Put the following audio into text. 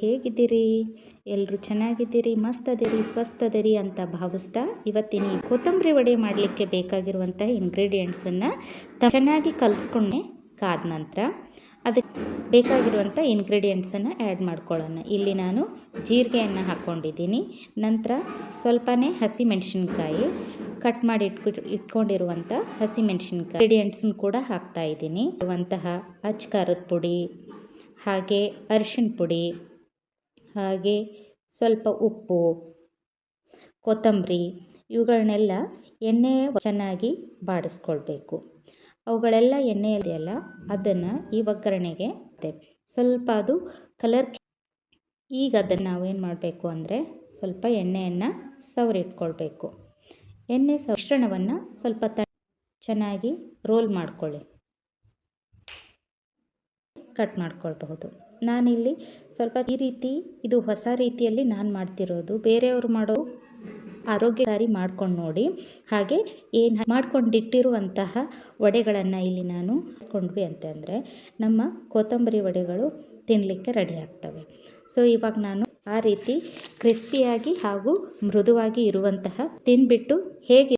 ಹೇಗಿದ್ದೀರಿ? ಎಲ್ಲರೂ ಚೆನ್ನಾಗಿದ್ದೀರಿ, ಮಸ್ತ್ ಅದೀರಿ, ಸ್ವಸ್ಥ ಅದೀರಿ ಅಂತ ಭಾವಿಸ್ತಾ ಇವತ್ತಿನ ಈ ಕೊತ್ತಂಬರಿ ವಡೆ ಮಾಡಲಿಕ್ಕೆ ಬೇಕಾಗಿರುವಂಥ ಇಂಗ್ರೀಡಿಯೆಂಟ್ಸನ್ನು ಚೆನ್ನಾಗಿ ಕಲಿಸ್ಕೊಂಡೆ. ಕಾದ ನಂತರ ಅದಕ್ಕೆ ಬೇಕಾಗಿರುವಂಥ ಇಂಗ್ರೀಡಿಯೆಂಟ್ಸನ್ನು ಆ್ಯಡ್ ಮಾಡ್ಕೊಳ್ಳೋಣ. ಇಲ್ಲಿ ನಾನು ಜೀರಿಗೆಯನ್ನು ಹಾಕ್ಕೊಂಡಿದ್ದೀನಿ. ನಂತರ ಸ್ವಲ್ಪನೇ ಹಸಿಮೆಣಸಿನ್ಕಾಯಿ ಕಟ್ ಮಾಡಿ ಇಟ್ಕೊಂಡಿರುವಂಥ ಹಸಿಮೆಣಸಿನ್ಕಾಯಿ ಇಂಗ್ರೀಡಿಯೆಂಟ್ಸನ್ನು ಕೂಡ ಹಾಕ್ತಾಯಿದ್ದೀನಿ. ಇರುವಂತಹ ಅಚ್ಚ ಖಾರದ ಪುಡಿ, ಹಾಗೆ ಅರಿಶಿನ ಪುಡಿ, ಹಾಗೆ ಸ್ವಲ್ಪ ಉಪ್ಪು, ಕೊತ್ತಂಬರಿ, ಇವುಗಳನ್ನೆಲ್ಲ ಎಣ್ಣೆ ಚೆನ್ನಾಗಿ ಬಾಡಿಸ್ಕೊಳ್ಬೇಕು. ಅವುಗಳೆಲ್ಲ ಎಣ್ಣೆಯಲ್ಲ ಅದನ್ನು ಈ ಒಗ್ಗರಣೆಗೆ ಸ್ವಲ್ಪ ಅದು ಕಲರ್. ಈಗ ಅದನ್ನು ನಾವೇನು ಮಾಡಬೇಕು ಅಂದರೆ ಸ್ವಲ್ಪ ಎಣ್ಣೆಯನ್ನು ಸವರಿಟ್ಕೊಳ್ಬೇಕು. ಎಣ್ಣೆ ಮಿಶ್ರಣವನ್ನು ಸ್ವಲ್ಪ ಚೆನ್ನಾಗಿ ರೋಲ್ ಮಾಡ್ಕೊಳ್ಳಿ, ಕಟ್ ಮಾಡ್ಕೊಳ್ಬಹುದು. ನಾನಿಲ್ಲಿ ಸ್ವಲ್ಪ ಈ ರೀತಿ, ಇದು ಹೊಸ ರೀತಿಯಲ್ಲಿ ನಾನು ಮಾಡ್ತಿರೋದು. ಬೇರೆಯವರು ಮಾಡೋ ಆರೋಗ್ಯಕಾರಿ ಮಾಡ್ಕೊಂಡು ನೋಡಿ. ಹಾಗೆ ಏನು ಮಾಡ್ಕೊಂಡಿಟ್ಟಿರುವಂತಹ ವಡೆಗಳನ್ನು ಇಲ್ಲಿ ನಾನು ಇಸ್ಕೊಂಡ್ವಿ ಅಂತಂದರೆ ನಮ್ಮ ಕೊತ್ತಂಬರಿ ವಡೆಗಳು ತಿನ್ನಲಿಕ್ಕೆ ರೆಡಿ ಆಗ್ತವೆ. ಸೊ ಇವಾಗ ನಾನು ಆ ರೀತಿ ಕ್ರಿಸ್ಪಿಯಾಗಿ ಹಾಗೂ ಮೃದುವಾಗಿ ಇರುವಂತಹ ತಿಂದ್ಬಿಟ್ಟು ಹೇಗೆ